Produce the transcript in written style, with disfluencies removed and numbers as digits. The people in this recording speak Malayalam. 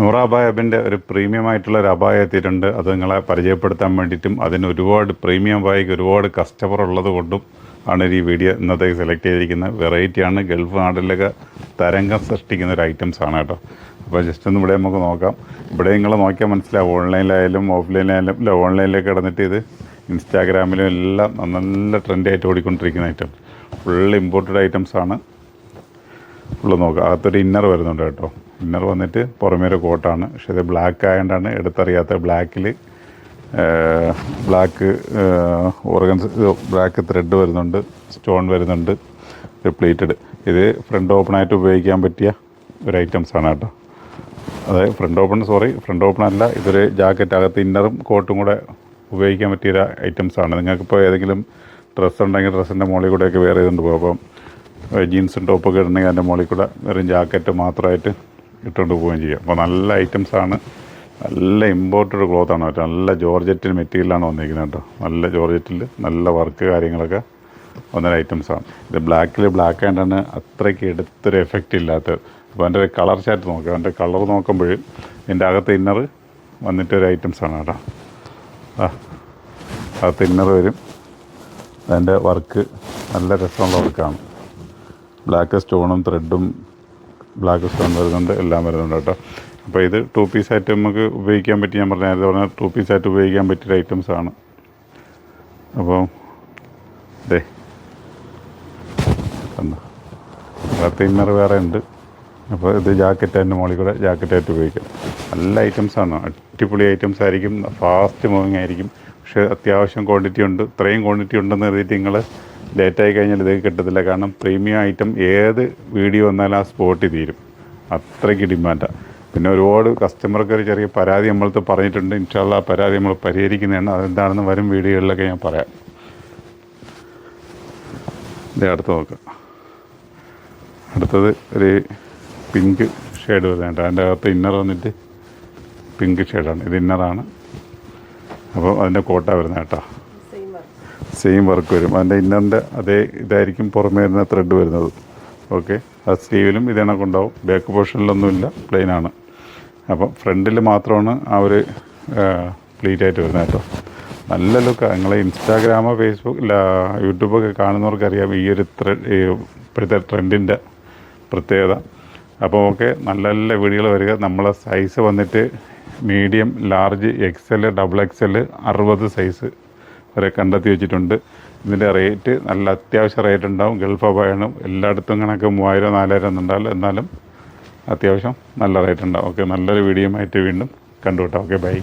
നൂറ അബായബിൻ്റെ ഒരു പ്രീമിയം ആയിട്ടുള്ള ഒരു അബായ എത്തിയിട്ടുണ്ട്. അത് നിങ്ങളെ പരിചയപ്പെടുത്താൻ വേണ്ടിയിട്ടും അതിന് ഒരുപാട് പ്രീമിയം അബായക്ക് ഒരുപാട് കസ്റ്റമർ ഉള്ളത് കൊണ്ടും ആണ് ഈ വീഡിയോ ഇന്നത്തെ സെലക്ട് ചെയ്തിരിക്കുന്നത്. വെറൈറ്റിയാണ്, ഗൾഫ് നാട്ടിലൊക്കെ തരംഗം സൃഷ്ടിക്കുന്ന ഒരു ഐറ്റംസ് ആണ് കേട്ടോ. അപ്പോൾ ജസ്റ്റ് ഒന്ന് ഇവിടെ നമുക്ക് നോക്കാം. ഇവിടെ നിങ്ങൾ നോക്കിയാൽ മനസ്സിലാവും, ഓൺലൈനിലായാലും ഓഫ്ലൈനിലായാലും ഇല്ല, ഓൺലൈനിലേക്ക് കിടന്നിട്ട് ഇത് ഇൻസ്റ്റാഗ്രാമിലും എല്ലാം നല്ല ട്രെൻഡായിട്ട് ഓടിക്കൊണ്ടിരിക്കുന്ന ഐറ്റം. ഫുൾ ഇമ്പോർട്ടഡ് ഐറ്റംസ് ആണ്. ഫുള്ള് നോക്കുക. അകത്തൊരു ഇന്നർ വരുന്നുണ്ട് കേട്ടോ. ഇന്നർ വന്നിട്ട് പുറമേ ഒരു കോട്ടാണ്. പക്ഷേ ഇത് ബ്ലാക്ക് ആയതുകൊണ്ടാണ് എടുത്തറിയാത്ത. ബ്ലാക്ക് ഓർഗൻസ്, ബ്ലാക്ക് ത്രെഡ് വരുന്നുണ്ട്, സ്റ്റോൺ വരുന്നുണ്ട്, പ്ലീറ്റഡ്. ഇത് ഫ്രണ്ട് ഓപ്പണായിട്ട് ഉപയോഗിക്കാൻ പറ്റിയ ഒരു ഐറ്റംസാണ് കേട്ടോ. അതായത് ഫ്രണ്ട് ഓപ്പൺ അല്ല, ഇതൊരു ജാക്കറ്റ്, അകത്ത് ഇന്നറും കോട്ടും കൂടെ ഉപയോഗിക്കാൻ പറ്റിയ ഐറ്റംസാണ്. നിങ്ങൾക്കിപ്പോൾ ഏതെങ്കിലും ഡ്രസ്സ് ഉണ്ടെങ്കിൽ ഡ്രസ്സിൻ്റെ മുകളിൽ കൂടെയൊക്കെ വേറെ ചെയ്തുകൊണ്ട് പോകും. അപ്പം ജീൻസും ടോപ്പൊക്കെ ഇടണമെങ്കിൽ അതിൻ്റെ മുകളിൽ കൂടെ വെറും ജാക്കറ്റ് മാത്രമായിട്ട് ഇട്ടുകൊണ്ട് പോവുകയും ചെയ്യും. അപ്പോൾ നല്ല ഐറ്റംസാണ്. നല്ല ഇമ്പോർട്ടഡ് ക്ലോത്താണ് കേട്ടോ. നല്ല ജോർജറ്റ് മെറ്റീരിയലാണ് വന്നിരിക്കുന്നത് കേട്ടോ. നല്ല ജോർജറ്റിൽ നല്ല വർക്ക് കാര്യങ്ങളൊക്കെ വന്നൊരു ഐറ്റംസാണ്. ഇത് ബ്ലാക്ക് ആയിട്ടാണ് അത്രയ്ക്ക് എടുത്തൊരു എഫക്റ്റ് ഇല്ലാത്തത്. അപ്പോൾ അതിൻ്റെ ഒരു കളർ ചാർട്ട് നോക്കുക. അതിൻ്റെ കളർ നോക്കുമ്പോൾ ഇതിൻ്റെ അകത്ത് ഇന്നർ വന്നിട്ടൊരു ഐറ്റംസാണ് കേട്ടോ. അകത്ത് ഇന്നർ വരും. അതിൻ്റെ വർക്ക് നല്ല രസമുള്ള വർക്കാണ്. ബ്ലാക്ക് സ്റ്റോണും ത്രെഡും ബ്ലാക്ക് സ്റ്റോൺ വരുന്നുണ്ട്, എല്ലാം വരുന്നുണ്ട് കേട്ടോ. അപ്പോൾ ഇത് 2 പീസായിട്ട് നമുക്ക് ഉപയോഗിക്കാൻ പറ്റി. ഞാൻ നേരത്തെ പറഞ്ഞാൽ 2 പീസായിട്ട് ഉപയോഗിക്കാൻ പറ്റിയ ഐറ്റംസാണ്. അപ്പോൾ ഇതേ എന്താ അകത്ത് ഇന്നർ വേറെ ഉണ്ട്. അപ്പോൾ ഇത് ജാക്കറ്റ് അതിൻ്റെ മുകളിൽ കൂടെ ജാക്കറ്റായിട്ട് ഉപയോഗിക്കാം. നല്ല ഐറ്റംസാണ്, അടിപൊളി ഐറ്റംസ് ആയിരിക്കും, ഫാസ്റ്റ് മൂവിങ് ആയിരിക്കും. പക്ഷേ അത്യാവശ്യം ക്വാണ്ടിറ്റി ഉണ്ട്. ഇത്രയും ക്വാണ്ടിറ്റി ഉണ്ടെന്ന് കരുതിയിട്ട് നിങ്ങൾ ലേറ്റായി കഴിഞ്ഞാൽ ഇത് കിട്ടത്തില്ല. കാരണം പ്രീമിയം ഐറ്റം ഏത് വീഡിയോ വന്നാലും ആ സ്പോട്ടിൽ തീരും, അത്രയ്ക്ക് ഡിമാൻഡാണ്. പിന്നെ ഒരുപാട് കസ്റ്റമർക്ക് ഒരു ചെറിയ പരാതി നമ്മളടുത്ത് പറഞ്ഞിട്ടുണ്ട്. ഇൻഷാ അല്ലാഹ് ആ പരാതി നമ്മൾ പരിഹരിക്കുന്നതാണ്. അതെന്താണെന്ന് വരും വീഡിയോകളിലൊക്കെ ഞാൻ പറയാം. ഇത് അടുത്ത് നോക്കാം. അടുത്തത് ഒരു പിങ്ക് ഷെയ്ഡ് വരുന്നുണ്ട്. അതിൻ്റെ അകത്ത് ഇന്നർ വന്നിട്ട് പിങ്ക് ഷെയ്ഡാണ്. ഇത് ഇന്നറാണ്. അപ്പോൾ അതിൻ്റെ കോട്ട വരുന്നത് കേട്ടോ. സെയിം വർക്ക് വരും. അതിൻ്റെ ഇന്നറിൻ്റെ അതേ ഇതായിരിക്കും പുറമേ വരുന്ന ത്രെഡ് വരുന്നത്. ഓക്കെ, അത് സ്ലീവിലും ഇതേണക്കുണ്ടാവും. ബാക്ക് പോർഷനിലൊന്നുമില്ല, പ്ലെയിനാണ്. അപ്പം ഫ്രണ്ടിൽ മാത്രമാണ് ആ ഒരു പ്ലീറ്റായിട്ട് വരുന്നത് കേട്ടോ. നല്ല ലുക്കാണ്. നിങ്ങൾ ഇൻസ്റ്റാഗ്രാമോ ഫേസ്ബുക്ക് യൂട്യൂബൊക്കെ കാണുന്നവർക്കറിയാം ഈ ഒരു ഇപ്പോഴത്തെ ട്രെൻഡിൻ്റെ പ്രത്യേകത. അപ്പോൾ ഓക്കെ, നല്ല നല്ല വീഡിയോകൾ വരിക. നമ്മളെ സൈസ് വന്നിട്ട് medium, large, XL, XXL 60 size വരെ കണ്ടെത്തി വെച്ചിട്ടുണ്ട്. ഇതിൻ്റെ റേറ്റ് നല്ല അത്യാവശ്യം റേറ്റ് ഉണ്ടാവും. ഗൾഫ് അബായാണ് എല്ലായിടത്തും കണക്ക് 3000 4000 എന്നുണ്ടാവില്ല, എന്നാലും അത്യാവശ്യം നല്ല റേറ്റ് ഉണ്ടാവും. ഓക്കെ, നല്ലൊരു വീഡിയോ ആയിട്ട് വീണ്ടും കണ്ടുകിട്ടാം. Okay, by.